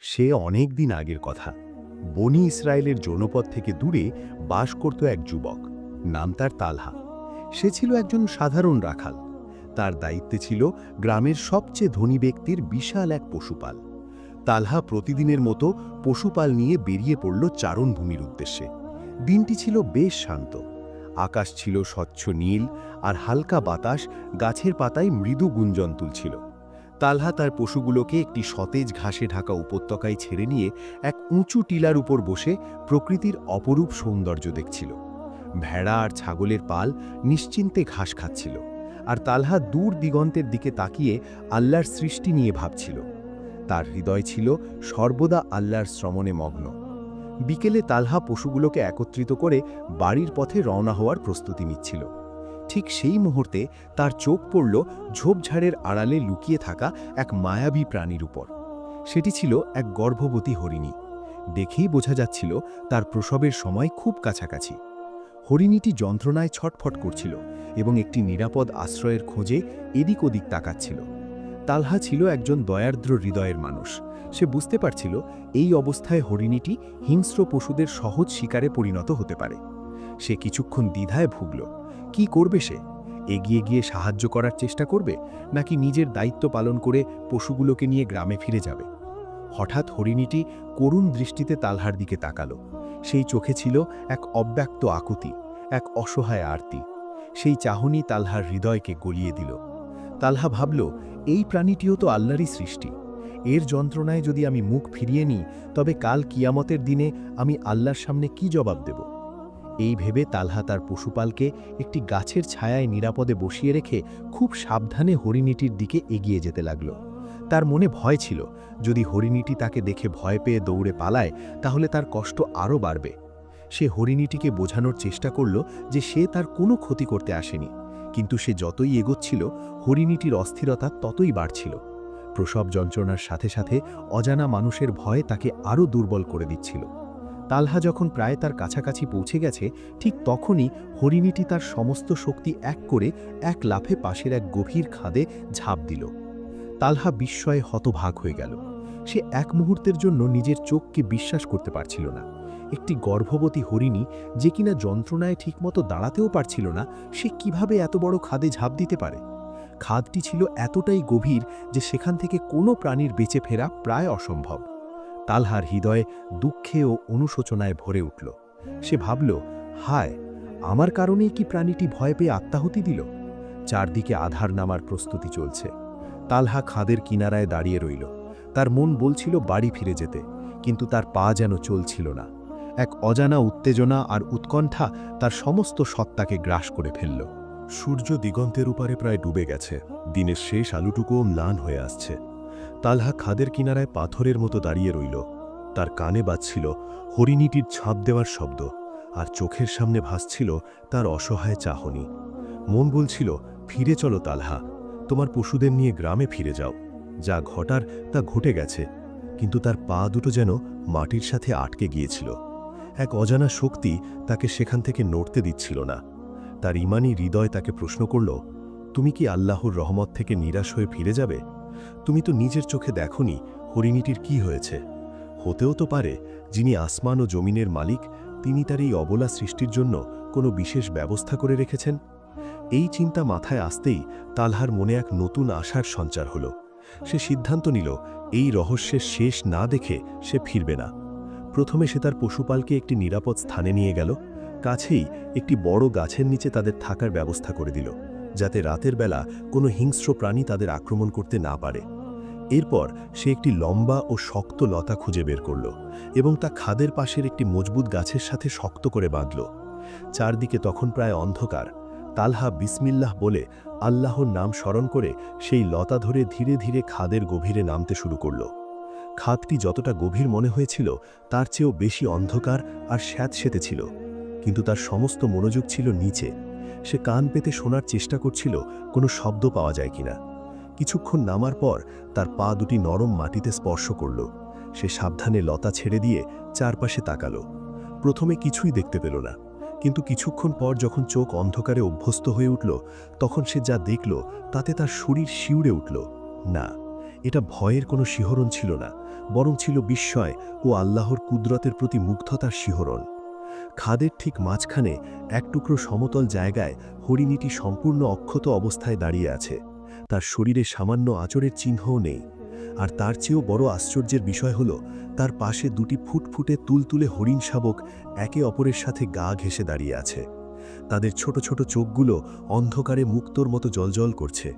সে অনেক দিন আগের কথা। বনি ইসরায়েলের জনপদ থেকে দূরে বাস করত এক যুবক। নাম তার তালহা। সে ছিল একজন সাধারণ রাখাল। তার দায়িত্বে ছিল গ্রামের সবচেয়ে ধনী ব্যক্তির বিশাল এক পশুপাল। তালহা প্রতিদিনের মতো পশুপাল নিয়ে বেরিয়ে পড়ল চারণভূমির উদ্দেশ্যে। দিনটি ছিল বেশ শান্ত। আকাশ ছিল স্বচ্ছ নীল, আর হালকা বাতাস গাছের পাতায় মৃদু গুঞ্জন তুলছিল। তালহা তার পশুগুলোকে একটি সতেজ ঘাসে ঢাকা উপত্যকায় ছেড়ে নিয়ে এক উঁচু টিলার উপর বসে প্রকৃতির অপরূপ সৌন্দর্য দেখছিল। ভেড়া আর ছাগলের পাল নিশ্চিন্তে ঘাস খাচ্ছিল, আর তালহা দূর দিগন্তের দিকে তাকিয়ে আল্লাহর সৃষ্টি নিয়ে ভাবছিল। তার হৃদয় ছিল সর্বদা আল্লাহর শ্রমণে মগ্ন। বিকেলে তালহা পশুগুলোকে একত্রিত করে বাড়ির পথে রওনা হওয়ার প্রস্তুতি নিচ্ছিল। ঠিক সেই মুহূর্তে তার চোখ পড়ল ঝোপঝাড়ের আড়ালে লুকিয়ে থাকা এক মায়াবী প্রাণীর উপর। সেটি ছিল এক গর্ভবতী হরিণী। দেখেই বোঝা যাচ্ছিল তার প্রসবের সময় খুব কাছাকাছি। হরিণীটি যন্ত্রণায় ছটফট করছিল এবং একটি নিরাপদ আশ্রয়ের খোঁজে এদিক ওদিক তাকাচ্ছিল। তালহা ছিল একজন দয়ার্দ্র হৃদয়ের মানুষ। সে বুঝতে পারছিল এই অবস্থায় হরিণীটি হিংস্র পশুদের সহজ শিকারে পরিণত হতে পারে। সে কিছুক্ষণ দ্বিধায় ভুগল। কি করবে সে? এগিয়ে গিয়ে সাহায্য করার চেষ্টা করবে, নাকি নিজের দায়িত্ব পালন করে পশুগুলোকে নিয়ে গ্রামে ফিরে যাবে? হঠাৎ হরিণীটি করুণ দৃষ্টিতে তালহার দিকে তাকালো। সেই চোখে ছিল এক অব্যক্ত আকুতি, এক অসহায় আরতি। সেই চাহনি তালহার হৃদয়কে গলিয়ে দিল। তালহা ভাবল, এই প্রাণীটিও তো আল্লাহরই সৃষ্টি। এর যন্ত্রণায় যদি আমি মুখ ফিরিয়ে নিই, তবে কাল কিয়ামতের দিনে আমি আল্লাহর সামনে কি জবাব দেব? এই ভেবে তালহা তার পশুপালকে একটি গাছের ছায়ায় নিরাপদে বসিয়ে রেখে খুব সাবধানে হরিণীটির দিকে এগিয়ে যেতে লাগল। তার মনে ভয় ছিল, যদি হরিণীটি তাকে দেখে ভয় পেয়ে দৌড়ে পালায়, তাহলে তার কষ্ট আরও বাড়বে। সে হরিণীটিকে বোঝানোর চেষ্টা করল যে সে তার কোনো ক্ষতি করতে আসেনি, কিন্তু সে যতই এগোচ্ছিল, হরিণীটির অস্থিরতা ততই বাড়ছিল। প্রসব যন্ত্রণার সাথে সাথে অজানা মানুষের ভয় তাকে আরও দুর্বল করে দিচ্ছিল। তালহা যখন প্রায় তার কাছাকাছি পৌঁছে গেছে, ঠিক তখনই হরিণীটি তার সমস্ত শক্তি এক করে এক লাফে পাশের এক গভীর খাদে ঝাঁপ দিল। তালহা বিস্ময়ে হতভাগ হয়ে গেল। সে এক মুহূর্তের জন্য নিজের চোখকে বিশ্বাস করতে পারছিল না। একটি গর্ভবতী হরিণী, যে কিনা যন্ত্রণায় ঠিকমতো দাঁড়াতেও পারছিল না, সে কিভাবে এত বড় খাদে ঝাঁপ দিতে পারে? খাদটি ছিল এতটাই গভীর যে সেখান থেকে কোনো প্রাণীর বেঁচে ফেরা প্রায় অসম্ভব। তালহার হৃদয়ে দুঃখে ও অনুশোচনায় ভরে উঠল। সে ভাবল, হায়, আমার কারণেই কি প্রাণীটি ভয় পেয়ে আত্মাহুতি দিল? চারদিকে আধার নামার প্রস্তুতি চলছে। তালহা খাদের কিনারায় দাঁড়িয়ে রইল। তার মন বলছিল বাড়ি ফিরে যেতে, কিন্তু তার পা যেন চলছিল না। এক অজানা উত্তেজনা আর উৎকণ্ঠা তার সমস্ত সত্তাকে গ্রাস করে ফেলল। সূর্য দিগন্তের উপরে প্রায় ডুবে গেছে। দিনের শেষ আলুটুকুও ম্লান হয়ে আসছে। তালহা খাদের কিনারায় পাথরের মতো দাঁড়িয়ে রইল। তার কানে বাজছিল হরিণীটির ছাপ দেওয়ার শব্দ, আর চোখের সামনে ভাসছিল তার অসহায় চাহনি। মন বলছিল, ফিরে চলো তালহা, তোমার পশুদের নিয়ে গ্রামে ফিরে যাও। যা ঘটার তা ঘটে গেছে। কিন্তু তার পা দুটো যেন মাটির সাথে আটকে গিয়েছিল। এক অজানা শক্তি তাকে সেখান থেকে নড়তে দিচ্ছিল না। তার ঈমানি হৃদয় তাকে প্রশ্ন করল, তুমি কি আল্লাহর রহমত থেকে নিরাশ হয়ে ফিরে যাবে? তুমি তো নিজের চোখে দেখোনি হরিণীটির কি হয়েছে। হতেও তো পারে যিনি আসমান ও জমিনের মালিক, তিনি তার এই অবলা সৃষ্টির জন্য কোনো বিশেষ ব্যবস্থা করে রেখেছেন। এই চিন্তা মাথায় আসতেই তালহার মনে এক নতুন আশার সঞ্চার হল। সে সিদ্ধান্ত নিল, এই রহস্যের শেষ না দেখে সে ফিরবে না। প্রথমে সে তার পশুপালকে একটি নিরাপদ স্থানে নিয়ে গেল। কাছেই একটি বড় গাছের নিচে তাদের থাকার ব্যবস্থা করে দিল, যাতে রাতের বেলা কোনো হিংস্র প্রাণী তাদের আক্রমণ করতে না পারে। এরপর সে একটি লম্বা ও শক্ত লতা খুঁজে বের করল এবং তা খাদের পাশের একটি মজবুত গাছের সাথে শক্ত করে বাঁধল। চারদিকে তখন প্রায় অন্ধকার। তালহা বিসমিল্লাহ বলে আল্লাহর নাম স্মরণ করে সেই লতা ধরে ধীরে ধীরে খাদের গভীরে নামতে শুরু করল। খাদটি যতটা গভীর মনে হয়েছিল, তার চেয়েও বেশি অন্ধকার আর স্যাঁতসেঁতে ছিল। কিন্তু তার সমস্ত মনোযোগ ছিল নিচে। সে কান পেতে শোনার চেষ্টা করছিল কোনো শব্দ পাওয়া যায় কিনা। কিছুক্ষণ নামার পর তার পা দুটি নরম মাটিতে স্পর্শ করল। সে সাবধানে লতা ছেড়ে দিয়ে চারপাশে তাকালো। প্রথমে কিছুই দেখতে পেল না, কিন্তু কিছুক্ষণ পর যখন চোখ অন্ধকারে অভ্যস্ত হয়ে উঠল, তখন সে যা দেখল তাতে তার শরীর শিউরে উঠল। না, এটা ভয়ের কোনো শিহরণ ছিল না, বরং ছিল বিস্ময় ও আল্লাহর কুদরতের প্রতি মুগ্ধতার শিহরণ। খাদের ঠিক মাঝখানে এক টুকরো সমতল জায়গায় হরিণীটি সম্পূর্ণ অক্ষত অবস্থায় দাঁড়িয়ে আছে। তার শরীরে সামান্য আঁচড়ের চিহ্নও নেই। আর তার চেয়েও বড় আশ্চর্যের বিষয় হল তার পাশে দুটি ফুটফুটে তুলতুলে হরিণ শাবক একে অপরের সাথে গা ঘেঁষে দাঁড়িয়ে আছে। তাদের ছোট ছোট চোখগুলো অন্ধকারে মুক্তোর মতো জ্বলজ্বল করছে।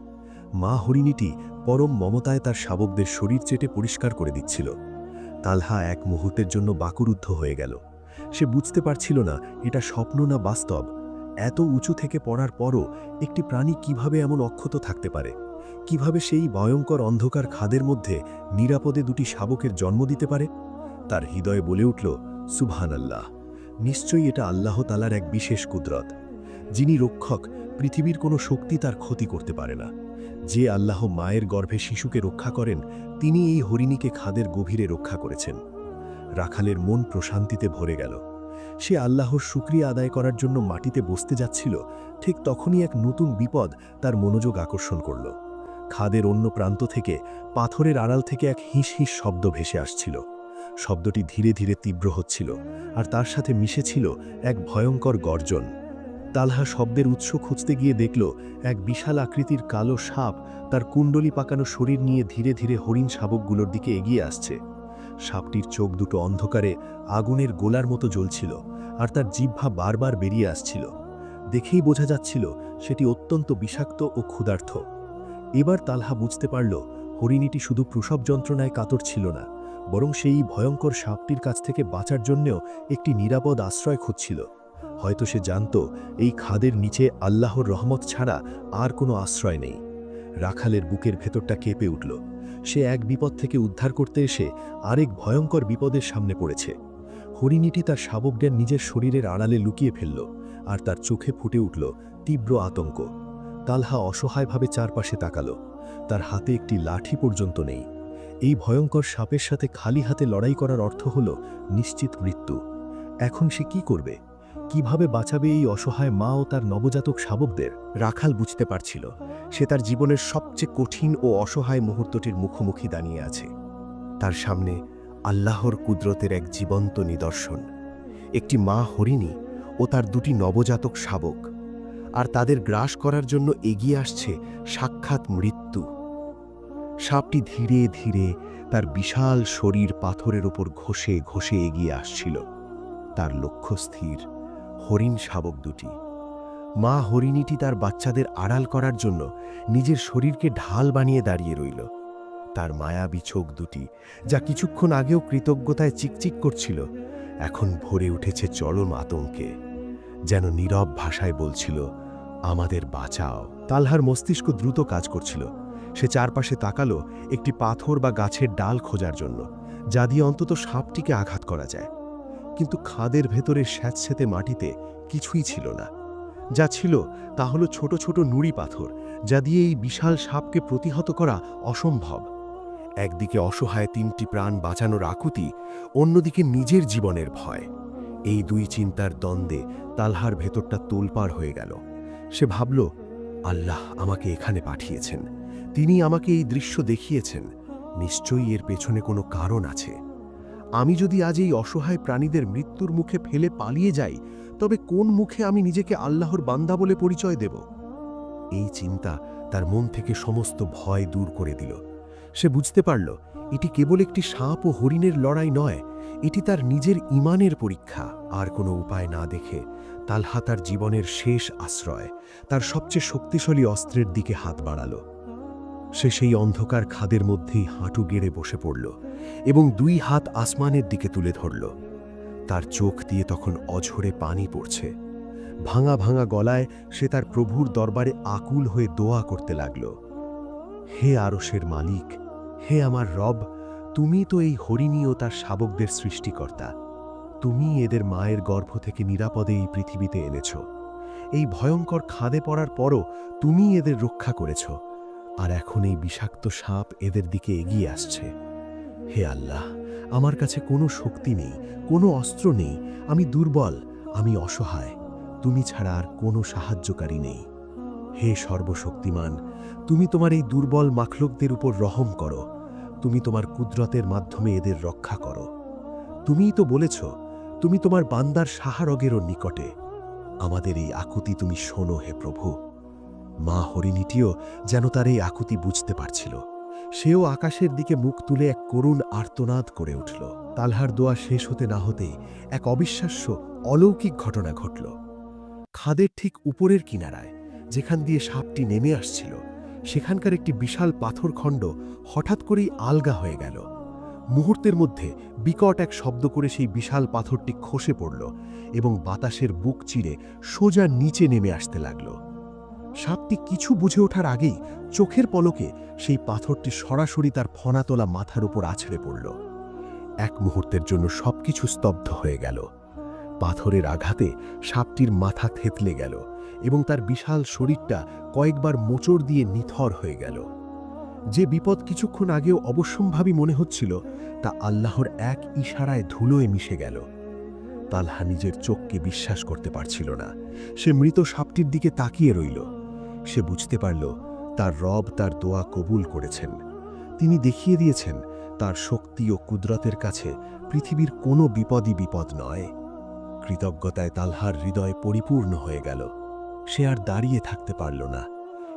মা হরিণীটি পরম মমতায় তার শাবকদের শরীর চেটে পরিষ্কার করে দিচ্ছিল। তালহা এক মুহূর্তের জন্য বাকরুদ্ধ হয়ে গেল। সে বুঝতে পারছিল না এটা স্বপ্ন না বাস্তব। এত উঁচু থেকে পড়ার পরও একটি প্রাণী কিভাবে এমন অক্ষত থাকতে পারে? কিভাবে সেই ভয়ঙ্কর অন্ধকার খাদের মধ্যে নিরাপদে দুটি শাবকের জন্ম দিতে পারে? তার হৃদয়ে বলে উঠল, সুবহানাল্লাহ, নিশ্চয়ই এটা আল্লাহ তাআলার এক বিশেষ কুদরত। যিনি রক্ষক, পৃথিবীর কোনো শক্তি তার ক্ষতি করতে পারে না। যে আল্লাহ মায়ের গর্ভে শিশুকে রক্ষা করেন, তিনি এই হরিণীকে খাদের গভীরে রক্ষা করেছেন। রাখালের মন প্রশান্তিতে ভরে গেল। সে আল্লাহর শুকরিয়া আদায় করার জন্য মাটিতে বসতে যাচ্ছিল, ঠিক তখনই এক নতুন বিপদ তার মনোযোগ আকর্ষণ করল। খাদের অন্য প্রান্ত থেকে, পাথরের আড়াল থেকে এক হিস হিস শব্দ ভেসে আসছিল। শব্দটি ধীরে ধীরে তীব্র হচ্ছিল, আর তার সাথে মিশেছিল এক ভয়ঙ্কর গর্জন। তালহা শব্দের উৎস খুঁজতে গিয়ে দেখল এক বিশাল আকৃতির কালো সাপ তার কুণ্ডলি পাকানো শরীর নিয়ে ধীরে ধীরে হরিণ শাবকগুলোর দিকে এগিয়ে আসছে। সাপটির চোখ দুটো অন্ধকারে আগুনের গোলার মতো জ্বলছিল, আর তার জিহ্বা বারবার বেরিয়ে আসছিল। দেখেই বোঝা যাচ্ছিল সেটি অত্যন্ত বিষাক্ত ও ক্ষুধার্ত। এবার তালহা বুঝতে পারল হরিণীটি শুধু প্রসব যন্ত্রণায় কাতর ছিল না, বরং সেই ভয়ঙ্কর সাপটির কাছ থেকে বাঁচার জন্যও একটি নিরাপদ আশ্রয় খুঁজছিল। হয়তো সে জানত এই খাদের নিচে আল্লাহর রহমত ছাড়া আর কোনো আশ্রয় নেই। রাখালের বুকের ভেতরটা কেঁপে উঠল। সে এক বিপদ থেকে উদ্ধার করতে এসে আরেক ভয়ঙ্কর বিপদের সামনে পড়েছে। হরিণীটি তার শাবকদের নিজের শরীরের আড়ালে লুকিয়ে ফেলল, আর তার চোখে ফুটে উঠল তীব্র আতঙ্ক। তালহা অসহায়ভাবে চারপাশে তাকালো। তার হাতে একটি লাঠি পর্যন্ত নেই। এই ভয়ঙ্কর সাপের সাথে খালি হাতে লড়াই করার অর্থ হল নিশ্চিত মৃত্যু। এখন সে কি করবে? কিভাবে বাঁচাবে এই অসহায় মা ও তার নবজাতক শাবকদের? রাখাল বুঝতে পারছিল সে তার জীবনের সবচেয়ে কঠিন ও অসহায় মুহূর্তটির মুখোমুখি দাঁড়িয়ে আছে। তার সামনে আল্লাহর কুদরতের এক জীবন্ত নিদর্শন, একটি মা হরিণী ও তার দুটি নবজাতক শাবক, আর তাদের গ্রাস করার জন্য এগিয়ে আসছে সাক্ষাৎ মৃত্যু। সাপটি ধীরে ধীরে তার বিশাল শরীর পাথরের ওপর ঘষে ঘষে এগিয়ে আসছিল। তার লক্ষ্য স্থির, হরিণ শাবক দুটি। মা হরিণীটি তার বাচ্চাদের আড়াল করার জন্য নিজের শরীরকে ঢাল বানিয়ে দাঁড়িয়ে রইল। তার মায়াবী চোখ দুটি, যা কিছুক্ষণ আগেও কৃতজ্ঞতায় চিকচিক করছিল, এখন ভরে উঠেছে চরম আতঙ্কে, যেন নীরব ভাষায় বলছিল, আমাদের বাঁচাও। তালহার মস্তিষ্ক দ্রুত কাজ করছিল। সে চারপাশে তাকালো একটি পাথর বা গাছের ডাল খোঁজার জন্য, যা দিয়ে অন্তত সাপটিকে আঘাত করা যায়। কিন্তু খাদের ভেতরে স্যাঁতস্যাঁতে মাটিতে কিছুই ছিল না। যা ছিল তা হলো ছোট ছোট নুড়ি পাথর, যা দিয়ে এই বিশাল সাপকে প্রতিহত করা অসম্ভব। একদিকে অসহায় তিনটি প্রাণ বাঁচানোর আকুতি, অন্যদিকে নিজের জীবনের ভয়। এই দুই চিন্তার দ্বন্দ্বে তালহার ভেতরটা তোলপাড় হয়ে গেল। সে ভাবল, আল্লাহ আমাকে এখানে পাঠিয়েছেন, তিনি আমাকে এই দৃশ্য দেখিয়েছেন, নিশ্চয়ই এর পেছনে কোনো কারণ আছে। আমি যদি আজ এই অসহায় প্রাণীদের মৃত্যুর মুখে ফেলে পালিয়ে যাই, তবে কোন মুখে আমি নিজেকে আল্লাহর বান্দা বলে পরিচয় দেব? এই চিন্তা তার মন থেকে সমস্ত ভয় দূর করে দিল। সে বুঝতে পারল এটি কেবল একটি সাপ ও হরিণের লড়াই নয়, এটি তার নিজের ঈমানের পরীক্ষা। আর কোনো উপায় না দেখে তালহা তার জীবনের শেষ আশ্রয়, তার সবচেয়ে শক্তিশালী অস্ত্রের দিকে হাত বাড়াল। সে সেই অন্ধকার খাদের মধ্যেই হাঁটু গেড়ে বসে পড়ল এবং দুই হাত আসমানের দিকে তুলে ধরল। তার চোখ দিয়ে তখন অঝরে পানি পড়ছে। ভাঙা ভাঙা গলায় সে তার প্রভুর দরবারে আকুল হয়ে দোয়া করতে লাগল, হে আরশের মালিক, হে আমার রব, তুমি তো এই হরিণী ও তার শাবকদের সৃষ্টিকর্তা। তুমি এদের মায়ের গর্ভ থেকে নিরাপদে এই পৃথিবীতে এনেছ। এই ভয়ঙ্কর খাদে পড়ার পরও তুমি এদের রক্ষা করেছ, আর এখন এই বিষাক্ত সাপ এদের দিকে এগিয়ে আসছে। হে আল্লাহ, আমার কাছে কোনো শক্তি নেই, কোনো অস্ত্র নেই, আমি দুর্বল, আমি অসহায়, তুমি ছাড়া আর কোনো সাহায্যকারী নেই। হে সর্বশক্তিমান, তুমি তোমার এই দুর্বল মাখলুকদের উপর রহম করো। তুমি তোমার কুদরতের মাধ্যমে এদের রক্ষা করো। তুমিই তো বলেছ, তুমি তোমার বান্দার সাহারগেরও নিকটে। আমাদের এই আকুতি তুমি শোনো হে প্রভু। মা হরিণীটিও যেন তার এই আকুতি বুঝতে পারছিল। সেও আকাশের দিকে মুখ তুলে এক করুণ আর্তনাদ করে উঠল। তালহার দোয়া শেষ হতে না হতেই এক অবিশ্বাস্য অলৌকিক ঘটনা ঘটল। খাদের ঠিক উপরের কিনারায়, যেখান দিয়ে সাপটি নেমে আসছিল, সেখানকার একটি বিশাল পাথরখণ্ড হঠাৎ করেই আলগা হয়ে গেল। মুহূর্তের মধ্যে বিকট এক শব্দ করে সেই বিশাল পাথরটি খসে পড়ল এবং বাতাসের বুক চিরে সোজা নিচে নেমে আসতে লাগল। সাপটি কিছু বুঝে ওঠার আগেই চোখের পলকে সেই পাথরটি সরাসরি তার ফনা তোলা মাথার উপর আছড়ে পড়ল। এক মুহূর্তের জন্য সবকিছু স্তব্ধ হয়ে গেল। পাথরের আঘাতে সাপটির মাথা থেতলে গেল এবং তার বিশাল শরীরটা কয়েকবার মোচড় দিয়ে নিথর হয়ে গেল। যে বিপদ কিছুক্ষণ আগেও অবশ্যম্ভাবী মনে হচ্ছিল, তা আল্লাহর এক ইশারায় ধুলোয় মিশে গেল। তালহা নিজের চোখকে বিশ্বাস করতে পারছিল না। সে মৃত সাপটির দিকে তাকিয়ে রইল। সে বুঝতে পারল, তার রব তার দোয়া কবুল করেছেন। তিনি দেখিয়ে দিয়েছেন, তার শক্তি ও কুদরতের কাছে পৃথিবীর কোনো বিপদই বিপদ নয়। কৃতজ্ঞতায় তালহার হৃদয় পরিপূর্ণ হয়ে গেল। সে আর দাঁড়িয়ে থাকতে পারল না।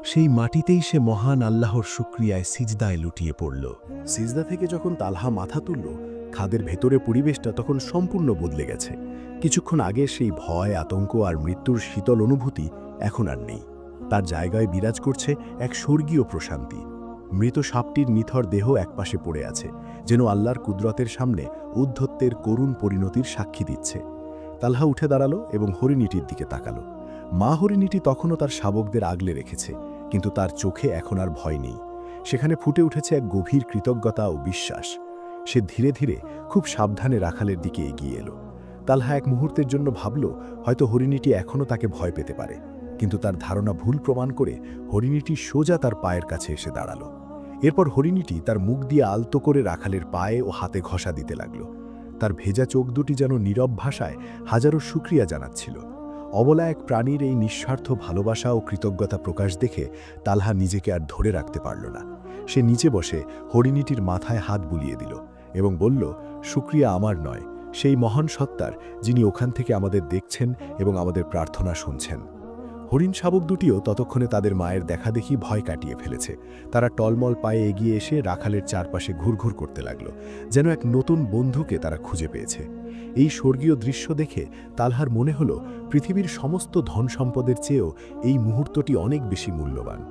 সেই মাটিতেই সে মহান আল্লাহর শুকরিয়ায় সিজদায় লুটিয়ে পড়ল। সিজদা থেকে যখন তালহা মাথা তুলল, খাদের ভেতরে পরিবেশটা তখন সম্পূর্ণ বদলে গেছে। কিছুক্ষণ আগে সেই ভয়, আতঙ্ক আর মৃত্যুর শীতল অনুভূতি এখন আর নেই। তার জায়গায় বিরাজ করছে এক স্বর্গীয় প্রশান্তি। মৃত সাপটির নিথর দেহ একপাশে পড়ে আছে, যেন আল্লাহর কুদরতের সামনে উদ্ধত্যের করুণ পরিণতির সাক্ষী দিচ্ছে। তালহা উঠে দাঁড়ালো এবং হরিণীটির দিকে তাকালো। মা হরিণীটি তখনও তার শাবকদের আগলে রেখেছে, কিন্তু তার চোখে এখন আর ভয় নেই। সেখানে ফুটে উঠেছে এক গভীর কৃতজ্ঞতা ও বিশ্বাস। সে ধীরে ধীরে খুব সাবধানে রাখালের দিকে এগিয়ে এলো। তালহা এক মুহূর্তের জন্য ভাবল, হয়তো হরিণীটি এখনও তাকে ভয় পেতে পারে, কিন্তু তার ধারণা ভুল প্রমাণ করে হরিণীটি সোজা তার পায়ের কাছে এসে দাঁড়ালো। এরপর হরিণীটি তার মুখ দিয়ে আলতো করে রাখালের পায়ে ও হাতে ঘষা দিতে লাগল। তার ভেজা চোখ দুটি যেন নীরব ভাষায় হাজারো শুকরিয়া জানাচ্ছিল। অবলা এক প্রাণীর এই নিঃস্বার্থ ভালোবাসা ও কৃতজ্ঞতা প্রকাশ দেখে তালহা নিজেকে আর ধরে রাখতে পারল না। সে নিচে বসে হরিণীটির মাথায় হাত বুলিয়ে দিল এবং বলল, শুকরিয়া আমার নয়, সেই মহান সত্তার, যিনি ওখান থেকে আমাদের দেখছেন এবং আমাদের প্রার্থনা শুনছেন। হরিণ শাবক দুটিও ততক্ষণে তাদের মায়ের দেখাদেখি ভয় কাটিয়ে ফেলেছে। তারা টলমল পায়ে এগিয়ে এসে রাখালের চারপাশে ঘুরঘুর করতে লাগল, যেন এক নতুন বন্ধুকে তারা খুঁজে পেয়েছে। এই স্বর্গীয় দৃশ্য দেখে তালহার মনে হলো, পৃথিবীর সমস্ত ধন সম্পদের চেয়েও এই মুহূর্তটি অনেক বেশি মূল্যবান।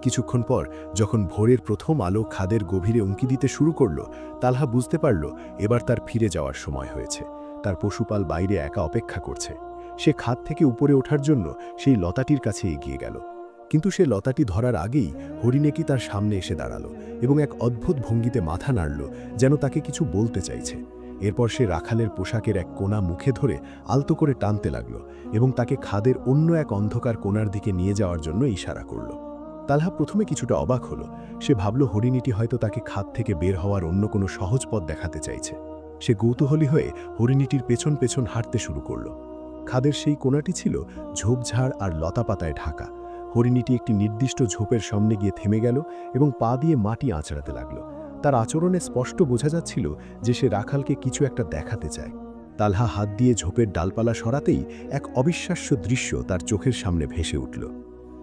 কিছুক্ষণ পর যখন ভোরের প্রথম আলো খাদের গভীরে উঁকি দিতে শুরু করল, তালহা বুঝতে পারল এবার তার ফিরে যাওয়ার সময় হয়েছে। তার পশুপাল বাইরে একা অপেক্ষা করছে। সে খাদ থেকে উপরে ওঠার জন্য সেই লতাটির কাছে এগিয়ে গেল, কিন্তু সে লতাটি ধরার আগেই হরিণেকি তার সামনে এসে দাঁড়ালো এবং এক অদ্ভুত ভঙ্গিতে মাথা নাড়ল, যেন তাকে কিছু বলতে চাইছে। এরপর সে রাখালের পোশাকের এক কোণা মুখে ধরে আলতো করে টানতে লাগল এবং তাকে খাদের অন্য এক অন্ধকার কোণার দিকে নিয়ে যাওয়ার জন্য ইশারা করল। তালহা প্রথমে কিছুটা অবাক হলো। সে ভাবল হরিণীটি হয়তো তাকে খাদ থেকে বের হওয়ার অন্য কোনো সহজ পথ দেখাতে চাইছে। সে কৌতূহলী হয়ে হরিণীটির পেছন পেছন হাঁটতে শুরু করল। খাদের সেই কোণাটি ছিল ঝোপঝাড় আর লতাপাতায় ঢাকা। হরিণীটি একটি নির্দিষ্ট ঝোপের সামনে গিয়ে থেমে গেল এবং পা দিয়ে মাটি আঁচড়াতে লাগল। তার আচরণে স্পষ্ট বোঝা যাচ্ছিল যে সে রাখালকে কিছু একটা দেখাতে চায়। তালহা হাত দিয়ে ঝোপের ডালপালা সরাতেই এক অবিশ্বাস্য দৃশ্য তার চোখের সামনে ভেসে উঠল।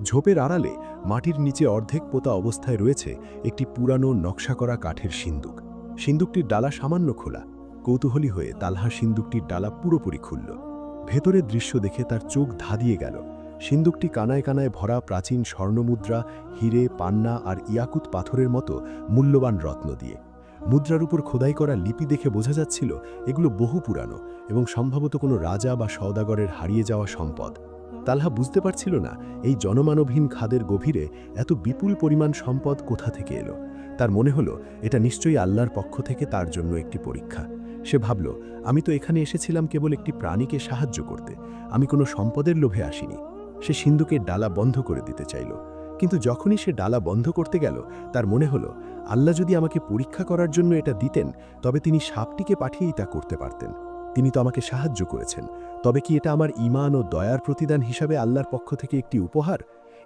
ঝোপের আড়ালে মাটির নিচে অর্ধেক পোতা অবস্থায় রয়েছে একটি পুরানো নকশা করা কাঠের সিন্দুক। সিন্দুকটির ডালা সামান্য খোলা। কৌতূহলী হয়ে তালহা সিন্দুকটির ডালা পুরোপুরি খুলল। ভেতরের দৃশ্য দেখে তার চোখ ধাঁধিয়ে গেল। সিন্দুকটি কানায় কানায় ভরা প্রাচীন স্বর্ণমুদ্রা, হিরে, পান্না আর ইয়াকুত পাথরের মতো মূল্যবান রত্ন দিয়ে। মুদ্রার উপর খোদাই করা লিপি দেখে বোঝা যাচ্ছিল এগুলো বহু পুরানো এবং সম্ভবত কোনো রাজা বা সওদাগরের হারিয়ে যাওয়া সম্পদ। তালহা বুঝতে পারছিল না এই জনমানবহীন খাদের গভীরে এত বিপুল পরিমাণ সম্পদ কোথা থেকে এলো। তার মনে হলো এটা নিশ্চয়ই আল্লাহর পক্ষ থেকে তার জন্য একটি পরীক্ষা। সে ভাবল, আমি তো এখানে এসেছিলাম কেবল একটি প্রাণীকে সাহায্য করতে, আমি কোনো সম্পদের লোভে আসিনি। সে সিন্দুকের ডালা বন্ধ করে দিতে চাইল, কিন্তু যখনই সে ডালা বন্ধ করতে গেল তার মনে হলো, আল্লাহ যদি আমাকে পরীক্ষা করার জন্য এটা দিতেন, তবে তিনি সাপটিকে পাঠিয়েই তা করতে পারতেন। তিনি তো আমাকে সাহায্য করেছেন, তবে কি এটা আমার ঈমান ও দয়ার প্রতিদান হিসাবে আল্লাহর পক্ষ থেকে একটি উপহার?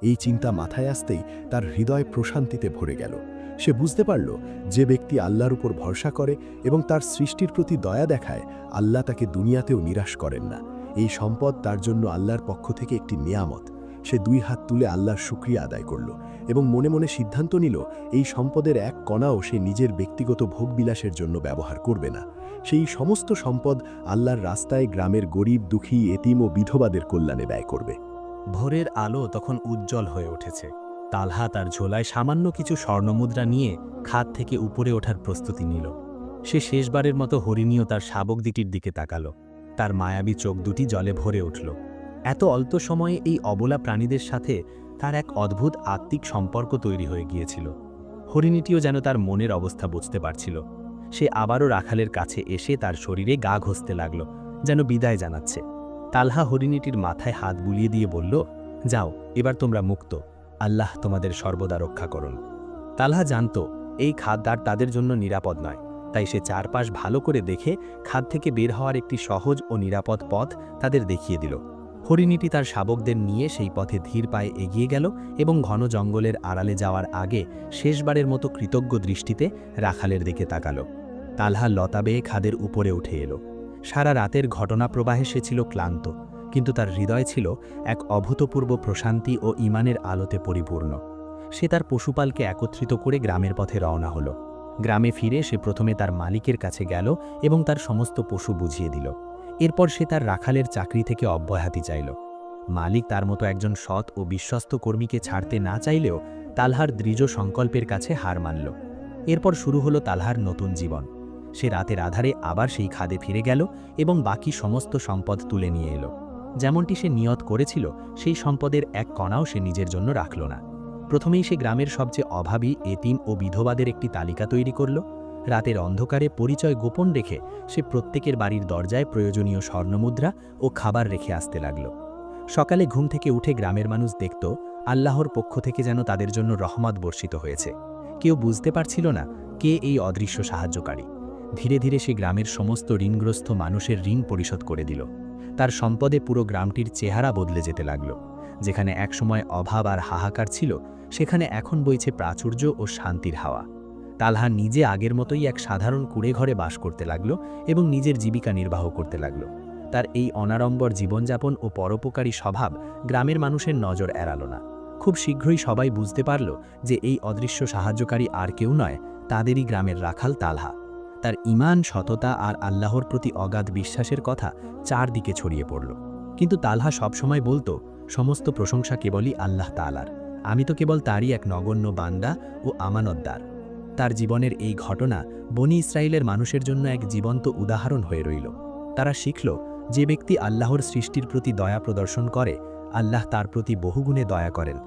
এই চিন্তা মাথায় আসতেই তার হৃদয় প্রশান্তিতে ভরে গেল। সে বুঝতে পারল, যে ব্যক্তি আল্লাহর উপর ভরসা করে এবং তার সৃষ্টির প্রতি দয়া দেখায়, আল্লাহ তাকে দুনিয়াতেও নিরাশ করেন না। এই সম্পদ তার জন্য আল্লাহর পক্ষ থেকে একটি নেয়ামত। সে 2 হাত তুলে আল্লাহর শুকরিয়া আদায় করল এবং মনে মনে সিদ্ধান্ত নিল, এই সম্পদের এক কণাও সে নিজের ব্যক্তিগত ভোগবিলাসের জন্য ব্যবহার করবে না। সেই সমস্ত সম্পদ আল্লাহর রাস্তায় গ্রামের গরিব, দুঃখী, এতিম ও বিধবাদের কল্যাণে ব্যয় করবে। ভোরের আলো তখন উজ্জ্বল হয়ে উঠেছে। তালহা তার ঝোলায় সামান্য কিছু স্বর্ণমুদ্রা নিয়ে খাদ থেকে উপরে ওঠার প্রস্তুতি নিল। সে শেষবারের মতো হরিণীয় তার শাবক দুটির দিকে তাকালো। তার মায়াবী চোখ দুটি জলে ভরে উঠল। এত অল্প সময়ে এই অবলা প্রাণীদের সাথে তার এক অদ্ভুত আত্মিক সম্পর্ক তৈরি হয়ে গিয়েছিল। হরিণীটিও যেন তার মনের অবস্থা বুঝতে পারছিল। সে আবারও রাখালের কাছে এসে তার শরীরে গা ঘষতে লাগল, যেন বিদায় জানাচ্ছে। তালহা হরিণীটির মাথায় হাত বুলিয়ে দিয়ে বলল, যাও, এবার তোমরা মুক্ত। আল্লাহ তোমাদের সর্বদা রক্ষা করুন। তালহা জানত এই খাদ আর তাদের জন্য নিরাপদ নয়, তাই সে চারপাশ ভালো করে দেখে খাদ থেকে বের হওয়ার একটি সহজ ও নিরাপদ পথ তাদের দেখিয়ে দিল। হরিণীটি তার শাবকদের নিয়ে সেই পথে ধীর পায়ে এগিয়ে গেল এবং ঘন জঙ্গলের আড়ালে যাওয়ার আগে শেষবারের মতো কৃতজ্ঞ দৃষ্টিতে রাখালের দিকে তাকালো। তালহা লতা বেয়ে খাদের উপরে উঠে এলো। সারা রাতের ঘটনা প্রবাহে সে ছিল ক্লান্ত, কিন্তু তার হৃদয় ছিল এক অভূতপূর্ব প্রশান্তি ও ঈমানের আলোতে পরিপূর্ণ। সে তার পশুপালকে একত্রিত করে গ্রামের পথে রওনা হলো। গ্রামে ফিরে সে প্রথমে তার মালিকের কাছে গেল এবং তার সমস্ত পশু বুঝিয়ে দিল। এরপর সে তার রাখালের চাকরি থেকে অব্যাহতি চাইল। মালিক তার মতো একজন সৎ ও বিশ্বস্ত কর্মীকে ছাড়তে না চাইলেও তালহার দৃঢ় সংকল্পের কাছে হার মানল। এরপর শুরু হলো তালহার নতুন জীবন। সে রাতের আধারে আবার সেই খাদে ফিরে গেল এবং বাকি সমস্ত সম্পদ তুলে নিয়ে এলো। যেমনটি সে নিয়ত করেছিল, সেই সম্পদের এক কণাও সে নিজের জন্য রাখল না। প্রথমেই সে গ্রামের সবচেয়ে অভাবী, এতিম ও বিধবাদের একটি তালিকা তৈরি করল। রাতের অন্ধকারে পরিচয় গোপন রেখে সে প্রত্যেকের বাড়ির দরজায় প্রয়োজনীয় স্বর্ণমুদ্রা ও খাবার রেখে আসতে লাগল। সকালে ঘুম থেকে উঠে গ্রামের মানুষ দেখত আল্লাহর পক্ষ থেকে যেন তাদের জন্য রহমত বর্ষিত হয়েছে। কেউ বুঝতে পারছিল না কে এই অদৃশ্য সাহায্যকারী। ধীরে ধীরে সে গ্রামের সমস্ত ঋণগ্রস্ত মানুষের ঋণ পরিশোধ করে দিল। তার সম্পদে পুরো গ্রামটির চেহারা বদলে যেতে লাগল। যেখানে একসময় অভাব আর হাহাকার ছিল, সেখানে এখন বইছে প্রাচুর্য ও শান্তির হাওয়া। তালহা নিজে আগের মতোই এক সাধারণ কুঁড়ে ঘরে বাস করতে লাগল এবং নিজের জীবিকা নির্বাহ করতে লাগল। তার এই অনাড়ম্বর জীবনযাপন ও পরোপকারী স্বভাব গ্রামের মানুষের নজর এড়াল না। খুব শীঘ্রই সবাই বুঝতে পারল যে এই অদৃশ্য সাহায্যকারী আর কেউ নয়, তাদেরই গ্রামের রাখাল তালহা। তার ঈমান, সততা আর আল্লাহর প্রতি অগাধ বিশ্বাসের কথা চারদিকে ছড়িয়ে পড়ল। কিন্তু তালহা সবসময় বলতো, সমস্ত প্রশংসা কেবলই আল্লাহ তাআলার। আমি তো কেবল তারই এক নগণ্য বান্দা ও আমানতদার। তার জীবনের এই ঘটনা বনি ইসরায়েলের মানুষের জন্য এক জীবন্ত উদাহরণ হয়ে রইল। তারা শিখল, যে ব্যক্তি আল্লাহর সৃষ্টির প্রতি দয়া প্রদর্শন করে, আল্লাহ তার প্রতি বহুগুণে দয়া করেন।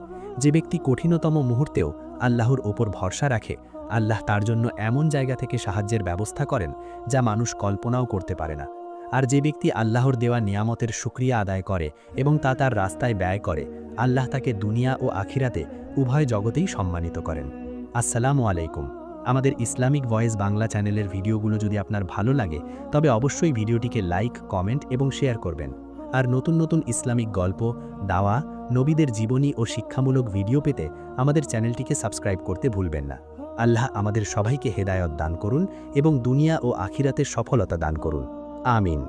যে ব্যক্তি কঠিনতম মুহূর্তেও আল্লাহর ওপর ভরসা রাখে, আল্লাহ তার জন্য এমন জায়গা থেকে সাহায্যের ব্যবস্থা করেন যা মানুষ কল্পনাও করতে পারে না। আর যে ব্যক্তি আল্লাহর দেওয়া নিয়ামতের শুকরিয়া আদায় করে এবং তা তার রাস্তায় ব্যয় করে, আল্লাহ তাকে দুনিয়া ও আখিরাতে উভয় জগতেই সম্মানিত করেন। আসসালামু আলাইকুম। আমাদের ইসলামিক ভয়েস বাংলা চ্যানেলের ভিডিওগুলো যদি আপনার ভালো লাগে, তবে অবশ্যই ভিডিওটিকে লাইক, কমেন্ট এবং শেয়ার করবেন। আর নতুন নতুন ইসলামিক গল্প, দাওয়া, নবীদের জীবনী ও শিক্ষামূলক ভিডিও পেতে আমাদের চ্যানেলটিকে সাবস্ক্রাইব করতে ভুলবেন না। আল্লাহ আমাদের সবাইকে হেদায়েত দান করুন এবং দুনিয়া ও আখিরাতে সফলতা দান করুন। আমিন।